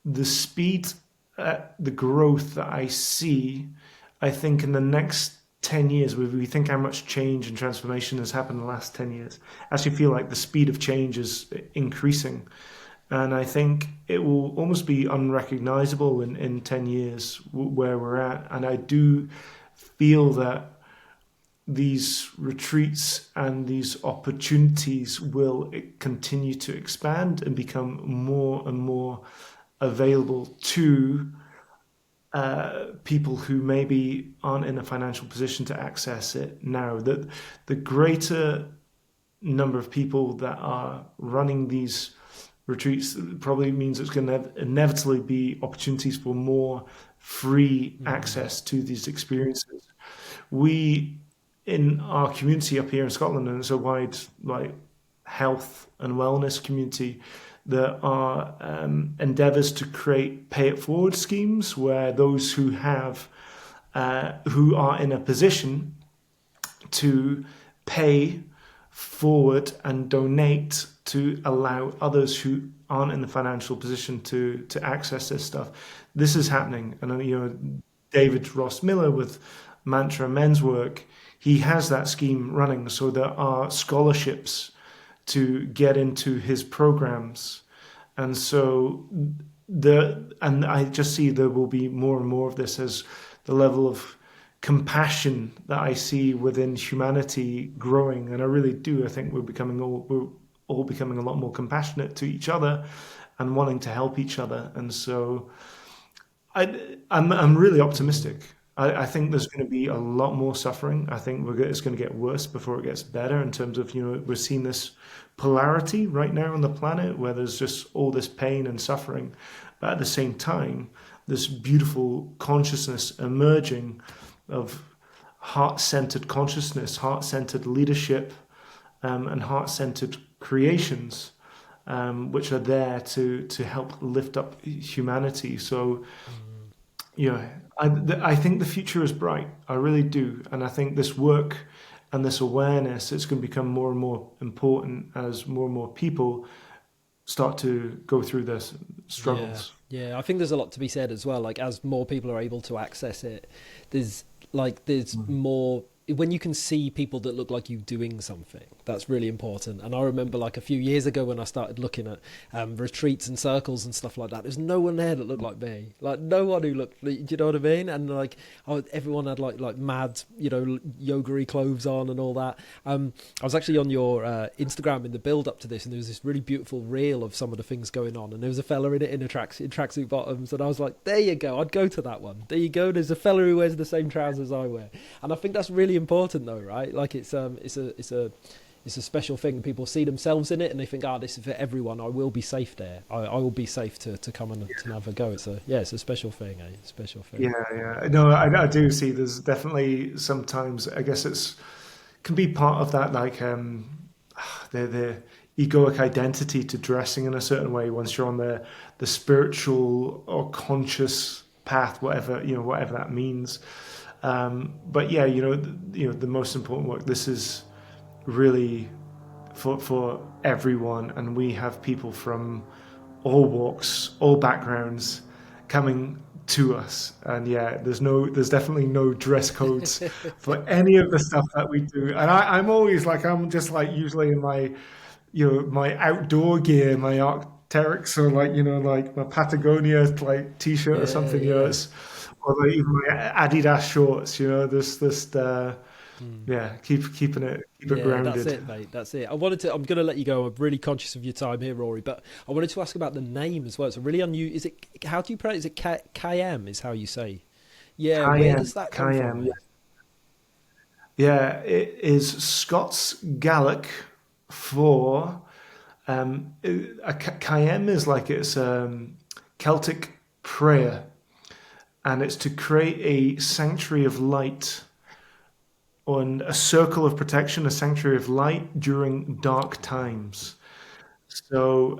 the speed, the growth that I see, I think in the next 10 years, if we think how much change and transformation has happened in the last 10 years, I actually feel like the speed of change is increasing. And I think it will almost be unrecognizable in 10 years where we're at. And I do feel that these retreats and these opportunities will continue to expand and become more and more available to people who maybe aren't in a financial position to access it now. That the greater number of people that are running these retreats probably means it's going to inevitably be opportunities for more free access to these experiences. We in our community up here in Scotland, and it's a wide like health and wellness community, there are endeavours to create pay it forward schemes where those who are in a position to pay forward and donate to allow others who aren't in the financial position to access this stuff. This is happening, and David Ross Miller with Mantra Men's Work, he has that scheme running. So there are scholarships to get into his programs, and so I just see there will be more and more of this as the level of compassion that I see within humanity growing, and I really do. I think we're all becoming a lot more compassionate to each other and wanting to help each other, and so I'm really optimistic. I think there's going to be a lot more suffering. I think it's going to get worse before it gets better in terms of, we're seeing this polarity right now on the planet where there's just all this pain and suffering. But at the same time, this beautiful consciousness emerging of heart-centered consciousness, heart-centered leadership, and heart-centered creations, which are there to help lift up humanity. So, I think the future is bright. I really do, and I think this work and this awareness, it's going to become more and more important as more and more people start to go through their Yeah, struggles. yeah. I think there's a lot to be said as well. Like as more people are able to access it, there's more when you can see people that look like you doing something. That's really important. And I remember like a few years ago when I started looking at retreats and circles and stuff like that, there's no one there that looked like me. Like no one who looked. Do you know what I mean? And like everyone had like mad, yoga-y clothes on and all that. I was actually on your Instagram in the build up to this, and there was this really beautiful reel of some of the things going on, and there was a fella in it in tracksuit bottoms, and I was like, there you go, I'd go to that one. There you go. There's a fella who wears the same trousers I wear, and I think that's really important though, right? Like it's a special thing. People see themselves in it and they think, this is for everyone. I will be safe there. I will be safe to come and to have a go. It's a special thing, special thing. Yeah, yeah. No, I do see. There's definitely sometimes. I guess it's can be part of that, like the egoic identity to dressing in a certain way once you're on the spiritual or conscious path, whatever that means. But yeah, the most important work. This is really for everyone, and we have people from all walks, all backgrounds, coming to us. And yeah, there's definitely no dress codes for any of the stuff that we do. And I'm always like, I'm just like usually in my, my outdoor gear, my Arc'teryx, or like, like my Patagonia like t-shirt or Yeah, something, yeah. it's, or like even my Adidas shorts, yeah, keep it Yeah, that's grounded. it, mate. That's it. I'm going to let you go. I'm really conscious of your time here, Rory, but I wanted to ask about the name as well. It's a really unusual. How do you pronounce it? Is it CAIM is how you say? Yeah, where Cayenne, does that come from, Cayenne. mate? Yeah, it is Scots Gaelic for Kayem is like it's Celtic prayer, and it's to create a sanctuary of light on a circle of protection, a sanctuary of light during dark Wow. times. So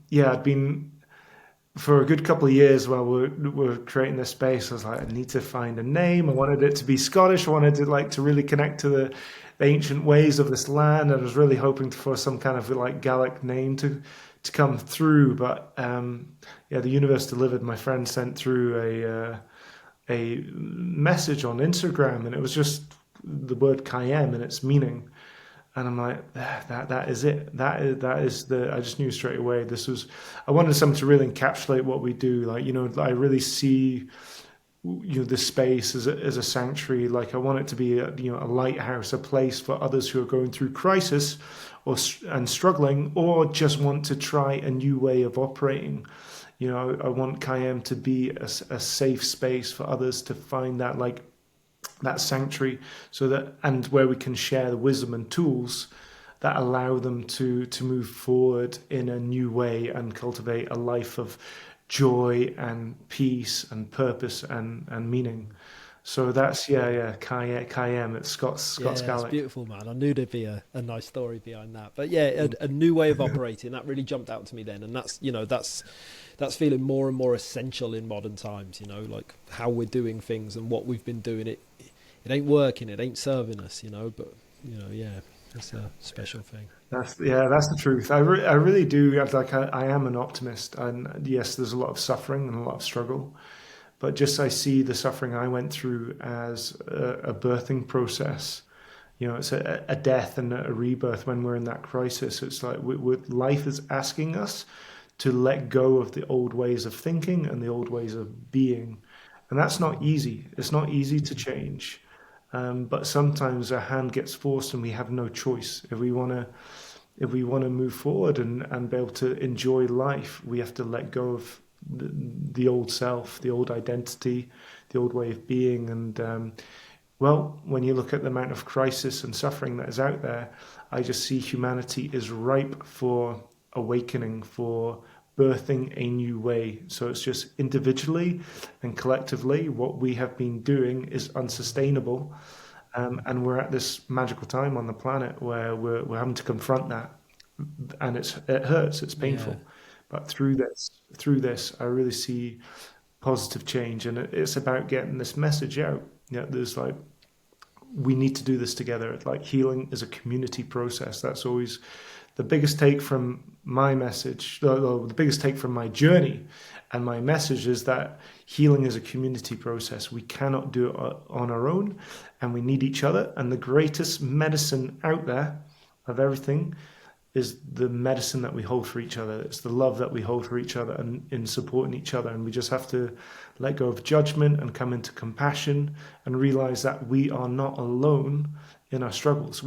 yeah, I'd been for a good couple of years while we're creating this space. I was like, I need to find a name. I wanted it to be Scottish. I wanted to like to really connect to the ancient ways of this land. I was really hoping for some kind of like Gaelic name to come through. But yeah, the universe delivered. My friend sent through a message on Instagram, and it was just the word Kayem and its meaning. And I'm like, that is it. That is the. I just knew straight away. This was. I wanted something to really encapsulate what we do. Like I really see the space as a sanctuary. Like I want it to be a lighthouse, a place for others who are going through crisis, and struggling, or just want to try a new way of operating. I want Kayem to be a safe space for others to find that sanctuary, so that and where we can share the wisdom and tools that allow them to move forward in a new way and cultivate a life of joy and peace and purpose and meaning. So that's Kayem. It's Scots Yeah, it's Gaelic. beautiful, man. I knew there'd be a nice story behind that. But yeah, a new way of operating that really jumped out to me then, and that's feeling more and more essential in modern times. Like how we're doing things and what we've been doing. It ain't working. It ain't serving us. But yeah, it's a special thing. That's the truth. I really do. I am an optimist, and yes, there's a lot of suffering and a lot of struggle. But just I see the suffering I went through as a birthing process. It's a death and a rebirth when we're in that crisis. It's like life is asking us to let go of the old ways of thinking and the old ways of being. And that's not easy. It's not easy to change. But sometimes our hand gets forced and we have no choice. If we want to move forward and be able to enjoy life, we have to let go of the old self, the old identity, the old way of being. And well, when you look at the amount of crisis and suffering that is out there, I just see humanity is ripe for awakening, for birthing a new way. So it's just individually and collectively, what we have been doing is unsustainable. And we're at this magical time on the planet where we're having to confront that, and it hurts, it's Yeah, painful, but through this, I really see positive change, and it's about getting this message out. There's like we need to do this together. Like healing is a community process. That's always the biggest take from my message, the biggest take from my journey and my message is that healing is a community process. We cannot do it on our own, and we need each other. And the greatest medicine out there of everything is the medicine that we hold for each other. It's the love that we hold for each other and in supporting each other. And we just have to let go of judgment and come into compassion and realize that we are not alone in our struggles.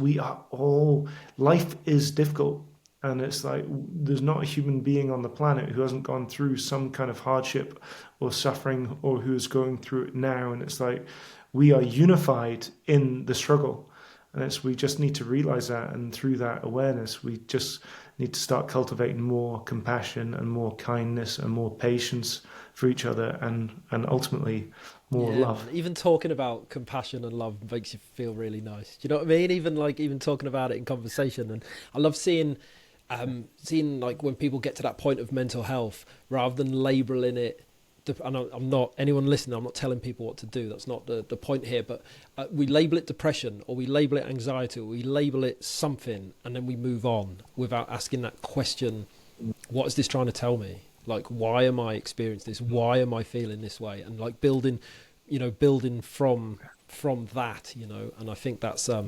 Life is difficult. And it's like there's not a human being on the planet who hasn't gone through some kind of hardship or suffering or who is going through it now. And it's like we are unified in the struggle. And we just need to realize that. And through that awareness, we just need to start cultivating more compassion and more kindness and more patience for each other and ultimately more yeah, love. man. Even talking about compassion and love makes you feel really nice. Do you know what I mean? Even talking about it in conversation, and I love seeing like when people get to that point of mental health, rather than labeling it. And I'm not anyone listening. I'm not telling people what to do. That's not the point here. But we label it depression, or we label it anxiety, or we label it something, and then we move on without asking that question: what is this trying to tell me? Like, why am I experiencing this? Why am I feeling this way? And like building, building from that, and I think that's I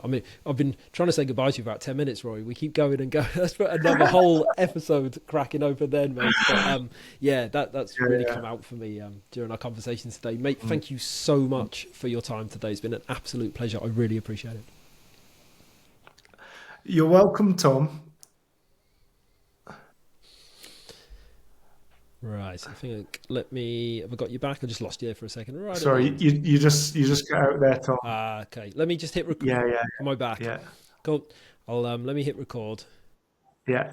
mean, I've been trying to say goodbye to you for about 10 minutes, Rory. We keep going and going. That's for another whole episode cracking open then, mate. But yeah, that's Yeah, really yeah. come out for me during our conversation today. Mate, thank you so much for your time today. It's been an absolute pleasure. I really appreciate it. You're welcome, Tom. Right, I think, have I got you back? I just lost you there for a second. Right at the Sorry, end. you just got out there, Tom. Okay, let me just hit Yeah, yeah, Am I back? yeah, Cool. Let me hit record. yeah.